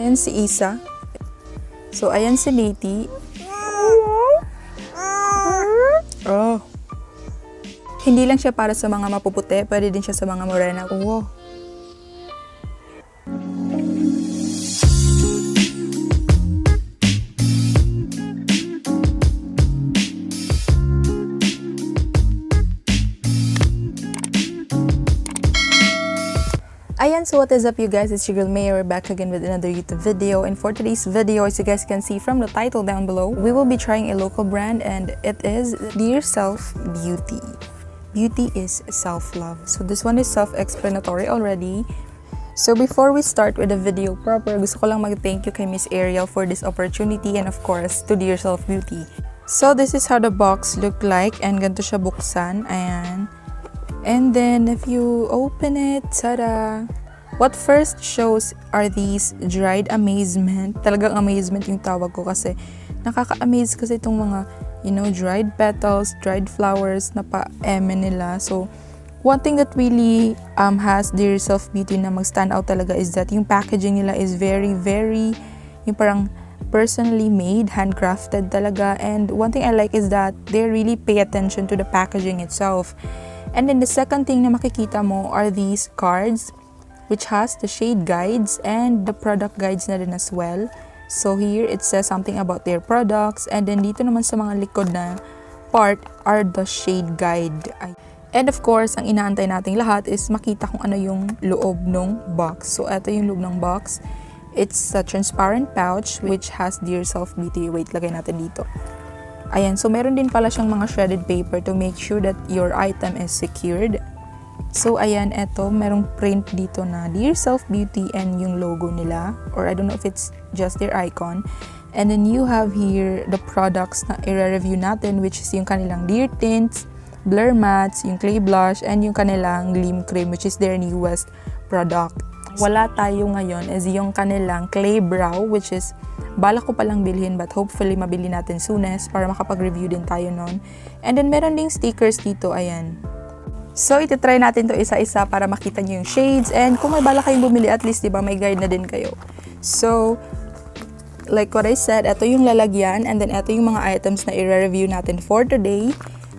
Ayan si Isa. So, ayan si Nate. Oh. Hindi lang siya para sa mga mapuputi, pwede din siya sa mga morena. Oh. Ayan, so what is up you guys, it's your girl Maeia. We're back again with another YouTube video, and for today's video, as you guys can see from the title down below, we will be trying a local brand and it is Dear Self Beauty. Beauty is self-love. So this one is self-explanatory already. So before we start with the video proper, gusto ko lang mag-thank you kay Miss Arielle for this opportunity and of course to Dear Self Beauty. So this is how the box look like and ganito siya buksan. Ayan. And then, if you open it, tada! What first shows are these dried amazement. Talagang amazement yung tawag ko kasi nakaka-amaze kasi itong mga, you know, dried petals, dried flowers na pa-eme nila. So, one thing that really has Dear Self Beauty na mag-stand out talaga is that yung packaging nila is very, very, yung parang personally made, handcrafted talaga. And one thing I like is that they really pay attention to the packaging itself. And then the second thing na makikita mo are these cards which has the shade guides and the product guides na din as well. So here it says something about their products, and then dito naman sa mga likod na part are the shade guide. And of course, ang inaantay nating lahat is makita kung ano yung loob ng box. So ito yung loob ng box. It's a transparent pouch which has Dear Self Beauty. Wait, lagay natin dito. Ayan, so meron din pala siyang mga shredded paper to make sure that your item is secured. So ayan, eto, merong print dito na Dear Self Beauty and yung logo nila. Or I don't know if it's just their icon. And then you have here the products na i-review natin, which is yung kanilang Deartint, Blur Mattes, yung Clay Blush, and yung kanilang Gleam Cream, which is their newest product. Wala tayo ngayon is yung kanilang Clay Brow, which is balak ko palang bilhin but hopefully mabili natin soonest para makapag-review din tayo nun. And then meron ding stickers dito, ayan. So ititry natin to isa-isa para makita nyo yung shades, and kung may balak kayong bumili at least, diba, may guide na din kayo. So, like what I said, ito yung lalagyan, and then ito yung mga items na i-review natin for today.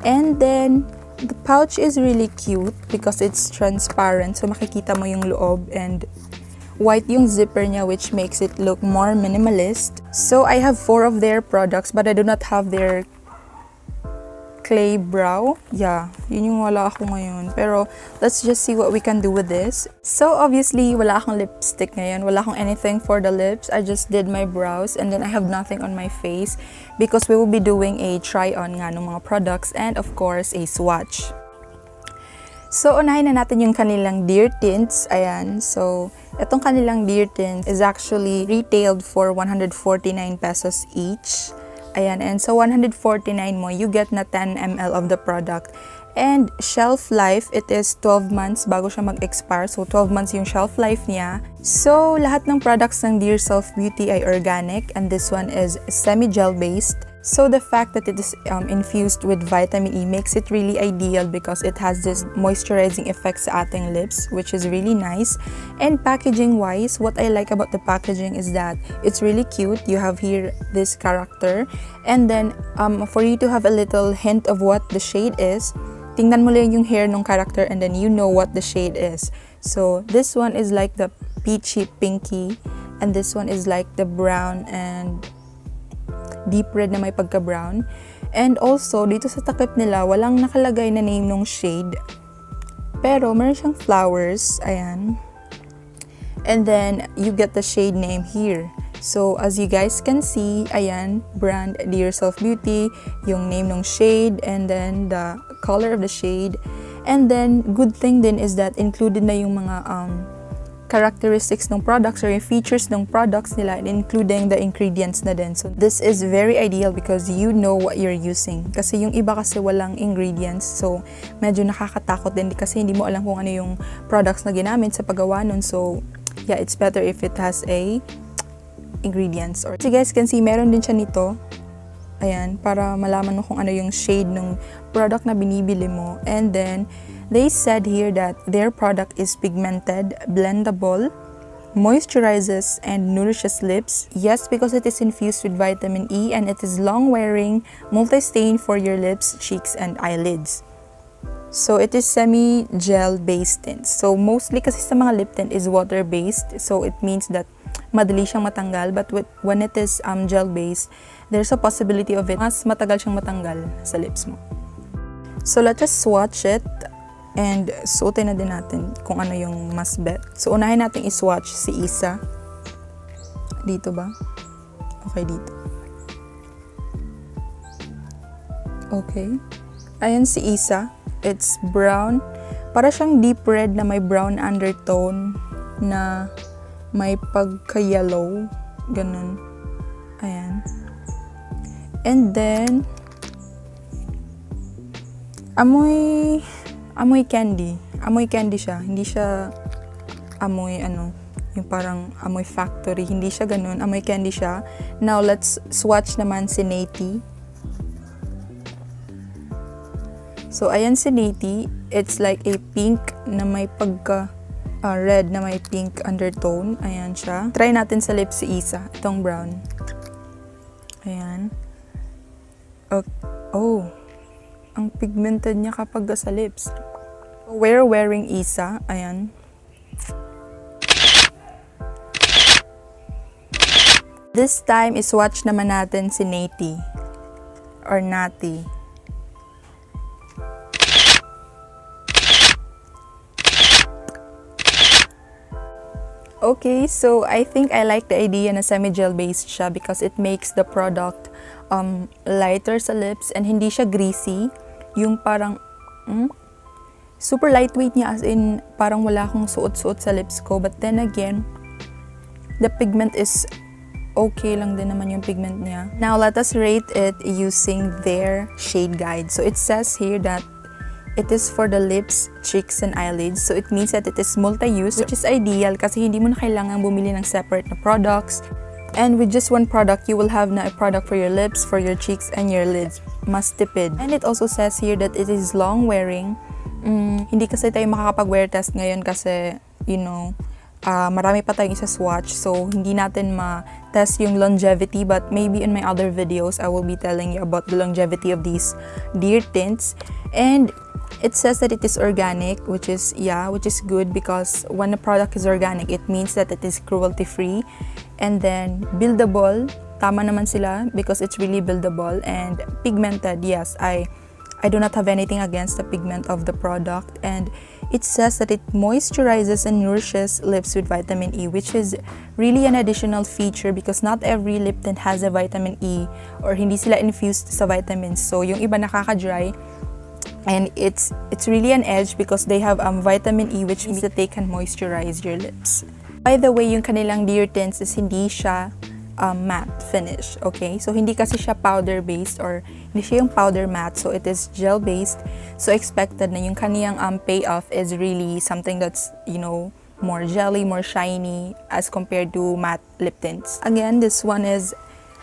And then, the pouch is really cute because it's transparent, so makikita mo yung loob, and white yung zipper niya which makes it look more minimalist. So I have 4 of their products but I do not have their clay brow. Yeah, yun yung wala ako ngayon. Pero let's just see what we can do with this. So obviously, wala akong lipstick ngayon. Wala akong anything for the lips. I just did my brows and then I have nothing on my face because we will be doing a try-on nga ng mga products and of course, a swatch. So, unahin na natin yung kanilang Deartints. Ayan. So, itong kanilang Deartint is actually retailed for 149 pesos each. Ayan. And so, 149 mo, you get na 10 ml of the product. And shelf life, it is 12 months bago siya mag-expire. So, 12 months yung shelf life niya. So, lahat ng products ng Dear Self Beauty ay organic. And this one is semi-gel based. So, the fact that it is infused with vitamin E makes it really ideal because it has this moisturizing effect sa ating lips, which is really nice. And packaging-wise, what I like about the packaging is that it's really cute. You have here this character. And then, for you to have a little hint of what the shade is, tingnan mo lang yung hair ng character and then you know what the shade is. So, this one is like the peachy pinky. And this one is like the brown and deep red na may pagka-brown. And also, dito sa takip nila, walang nakalagay na name ng shade. Pero, meron siyang flowers. Ayan. And then, you get the shade name here. So, as you guys can see, ayan, brand Dear Self Beauty, yung name ng shade, and then the color of the shade. And then, good thing din is that included na yung mga characteristics ng products or yung features ng products nila, including the ingredients na din. So, this is very ideal because you know what you're using. Kasi yung iba kasi walang ingredients. So, medyo nakakatakot din kasi hindi mo alam kung ano yung products na ginamit sa paggawa nun. So, yeah, it's better if it has a ingredients. Or, so, you guys can see, meron din siya nito. Ayan, para malaman mo kung ano yung shade ng product na binibili mo. And then, they said here that their product is pigmented, blendable, moisturizes and nourishes lips. Yes, because it is infused with vitamin E and it is long-wearing, multi-stain for your lips, cheeks, and eyelids. So it is semi-gel based tint. So mostly kasi sa mga lip tint is water-based. So it means that madali siyang matanggal. But when it is gel-based, there's a possibility of it mas matagal siyang matanggal sa lips mo. So let us swatch it. And suotin na din natin kung ano yung mas bet. So, unahin natin i-swatch si Isa. Dito ba? Okay, dito. Okay. Ayan si Isa. It's brown. Para siyang deep red na may brown undertone na may pagka-yellow. Ganun. Ayan. And then, amoy candy. Amoy candy siya. Hindi siya amoy yung parang amoy factory. Hindi siya ganun. Amoy candy siya. Now, let's swatch naman si Nati. So, ayan si Nati. It's like a pink na may pagka red na may pink undertone. Ayan siya. Try natin sa lips si Isa. Itong brown. Ayan. Oh. Ang pigmented niya kapag sa lips. We're wearing Isa. Ayan. This time, iswatch naman natin si Nati. Or Nati. Okay, so I think I like the idea na semi-gel based siya because it makes the product lighter sa lips and hindi siya greasy. Yung parang super lightweight niya, as in parang wala akong suot-suot sa lips ko. But then again, the pigment is okay lang din naman yung pigment niya. Now, let us rate it using their shade guide. So, it says here that it is for the lips, cheeks, and eyelids. So, it means that it is multi-use, which is ideal kasi hindi mo na kailangan bumili ng separate na products. And with just one product, you will have na a product for your lips, for your cheeks, and your lids. Mas tipid. And it also says here that it is long-wearing. Hindi kasi tayo makakapag-wear test ngayon kasi, you know, marami pa tayong isa-swatch. So, hindi natin ma-test yung longevity. But maybe in my other videos, I will be telling you about the longevity of these Deartints. And it says that it is organic, which is good because when a product is organic, it means that it is cruelty-free. And then, buildable, tama naman sila because it's really buildable. And pigmented, yes, I do not have anything against the pigment of the product. And it says that it moisturizes and nourishes lips with vitamin E, which is really an additional feature because not every lip tint has a vitamin E or hindi sila infused sa vitamins. So, yung iba nakaka-dry. And it's really an edge because they have vitamin E, which means that they can moisturize your lips. By the way, yung kanilang Deartints is hindi siya matte finish, okay? So, hindi kasi siya powder-based or hindi siya yung powder matte. So, it is gel-based. So, expected na yung kaniyang payoff is really something that's, you know, more jelly, more shiny as compared to matte lip tints. Again, this one is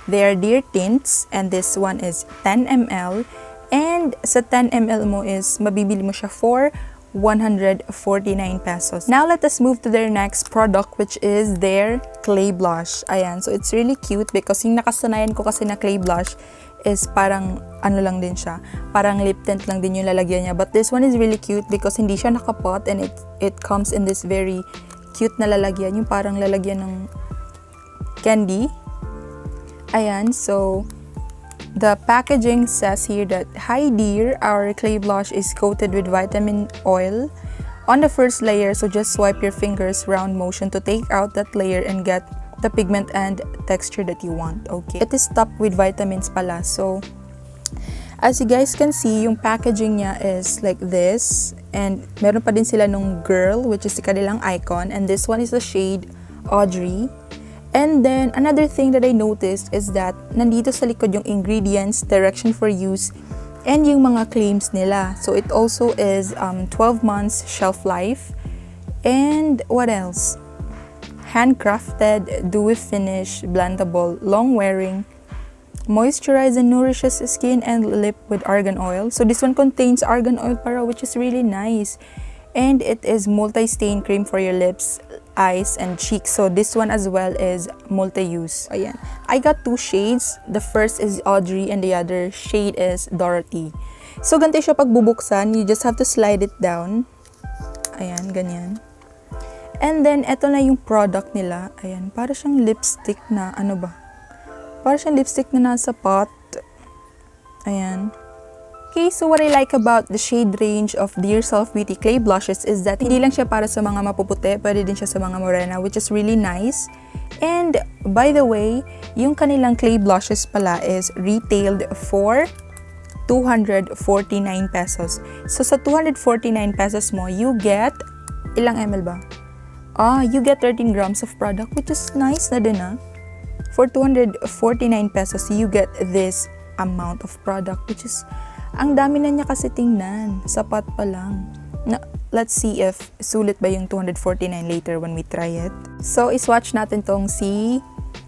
their Deartints and this one is 10 ml. And sa 10 ml mo is mabibili mo siya for 149 pesos. Now, let us move to their next product, which is their clay blush. Ayan. So, it's really cute because yung nakasanayan ko kasi na clay blush is parang ano lang din siya. Parang lip tint lang din yung lalagyan niya. But this one is really cute because hindi siya nakapot and it comes in this very cute na lalagyan. Yung parang lalagyan ng candy. Ayan. So, the packaging says here that, "Hi dear, our clay blush is coated with vitamin oil on the first layer, so just swipe your fingers round motion to take out that layer and get the pigment and texture that you want." Okay. It is topped with vitamins pala. So, as you guys can see, yung packaging niya is like this. And meron pa din sila nung girl, which is the kanilang icon. And this one is the shade Audrey. And then, another thing that I noticed is that nandito sa likod yung ingredients, direction for use, and yung mga claims nila. So, it also is 12 months shelf life. And what else? Handcrafted, dewy finish, blendable, long-wearing, moisturize and nourishes skin and lip with argan oil. So, this one contains argan oil para, which is really nice. And it is multi-stain cream for your lips, eyes and cheeks. So this one as well is multi-use. Ayan. I got 2 shades. The first is Audrey and the other shade is Dorothy. So ganito siya pag bubuksan. You just have to slide it down. Ayan, ganyan. And then, eto na yung product nila. Ayan, para siyang lipstick na, ano ba? Para siyang lipstick na nasa pot. Ayan. Okay, so what I like about the shade range of Dear Self Beauty Clay Blushes is that hindi lang siya para sa mga mapuputi, pwede din siya sa mga morena, which is really nice. And, by the way, yung kanilang clay blushes pala is retailed for 249 pesos. So, sa 249 pesos mo, you get, ilang ml ba? You get 13 grams of product, which is nice na din For 249 pesos, you get this amount of product, which is, ang dami na niya kasi tingnan. Sapat pa lang. Let's see if sulit ba yung 249 later when we try it. So, iswatch natin tong si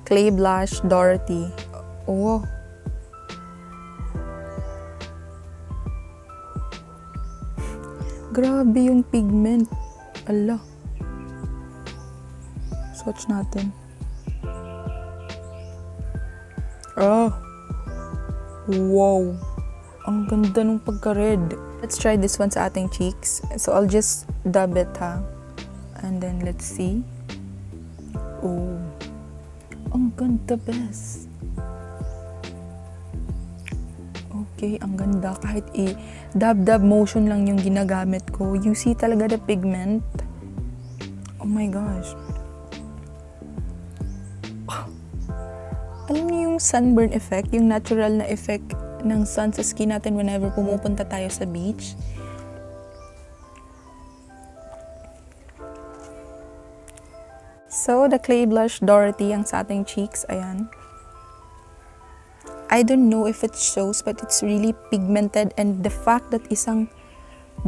Clay Blush Dorothy. Oh. Grabe yung pigment. Ala. Swatch natin. Oh. Wow. Ang ganda nung pagka-red. Let's try this one sa ating cheeks. So, I'll just dab it, And then, let's see. Oh. Ang ganda, best. Okay, ang ganda. Kahit dab-dab motion lang yung ginagamit ko. You see talaga the pigment. Oh my gosh. Alam niyo yung sunburn effect? Yung natural na effect ng sun sa skin natin whenever pumupunta tayo sa beach. So, the Clay Blush Dorothy ang sa ating cheeks. Ayan. I don't know if it shows, but it's really pigmented, and the fact that isang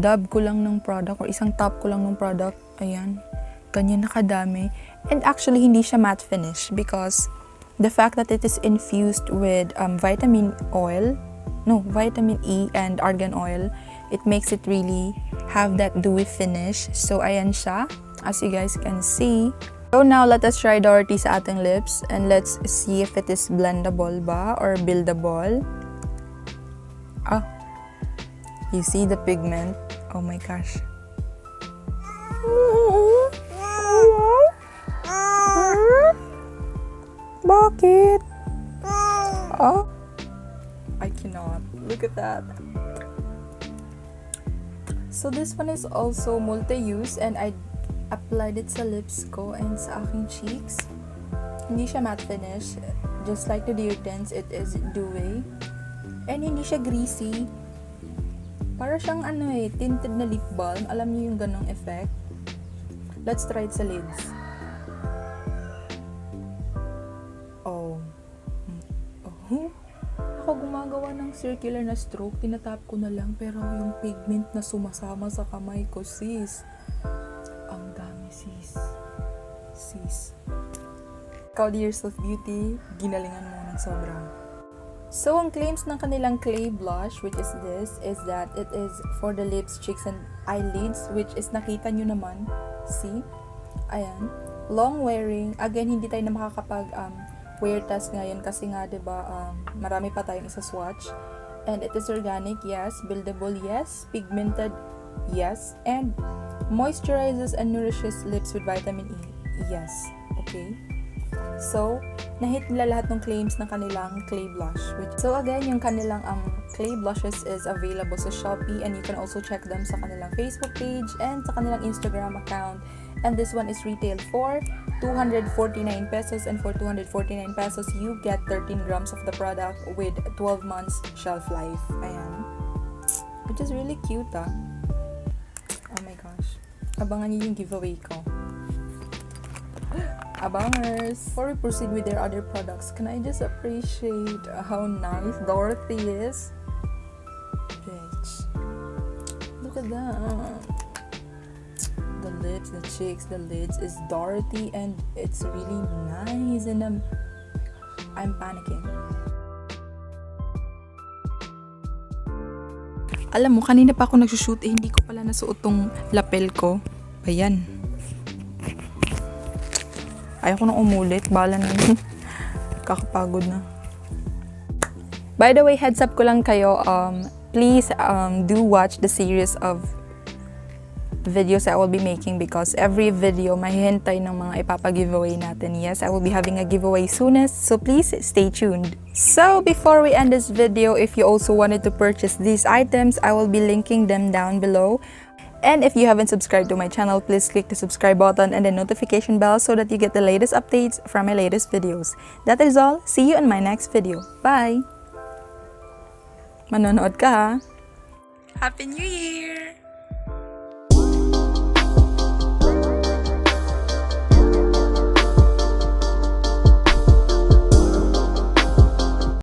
dab ko lang ng product or isang top ko lang ng product, ayan, ganyan nakadami. And actually, hindi siya matte finish because the fact that it is infused with vitamin E and argan oil, it makes it really have that dewy finish. So, ayan siya, as you guys can see. So, now, let us try Dorothy sa ating lips and let's see if it is blendable ba or buildable. You see the pigment? Oh my gosh. Bakit? I cannot. Look at that. So, this one is also multi-use and I applied it sa lips ko and sa aking cheeks. Hindi siya matte finish. Just like the Deartint, it is dewy. And hindi siya greasy. Para siyang tinted na lip balm. Alam niyo yung ganong effect? Let's try it sa lids. Ako gumagawa ng circular na stroke. Tinatap ko na lang. Pero yung pigment na sumasama sa kamay ko, sis. Ang dami, sis. Ikaw, Dear Self Beauty, ginalingan mo ng sobra. So, ang claims ng kanilang clay blush, which is this, is that it is for the lips, cheeks, and eyelids, which is nakita nyo naman. See? Ayan. Long wearing. Again, hindi tayo na makakapag wear test ngayon kasi nga, diba, marami pa tayong isa-swatch. And it is organic, yes. Buildable, yes. Pigmented, yes. And moisturizes and nourishes lips with vitamin E. Yes. Okay? So, na-hit nila lahat ng claims ng kanilang clay blush. So, again, yung kanilang clay blushes is available sa Shopee and you can also check them sa kanilang Facebook page and sa kanilang Instagram account. And this one is retailed for 249 pesos and for 249 pesos, you get 13 grams of the product with 12 months shelf life. Ayan. Which is really cute, Oh my gosh. Abangan niyo yung giveaway ko. Abangers! Before we proceed with their other products, can I just appreciate how nice Dorothy is? Bitch. Look at that. The lips, the cheeks, the lids is Dorothy and it's really nice and I'm panicking. Alam mo, kanina pa ako nagsushoot hindi ko pala nasuot tong lapel ko. Ayan. Ayaw ko nang umulit. Bala na yun. Kakapagod na. By the way, heads up ko lang kayo, please do watch the series of videos I will be making because every video mahihintay ng mga ipapa-giveaway natin. Yes, I will be having a giveaway soonest, so please stay tuned. So before we end this video, if you also wanted to purchase these items, I will be linking them down below. And if you haven't subscribed to my channel, please click the subscribe button and the notification bell so that you get the latest updates from my latest videos. That is all. See you in my next video. Bye! Manonood ka ha! Happy New Year!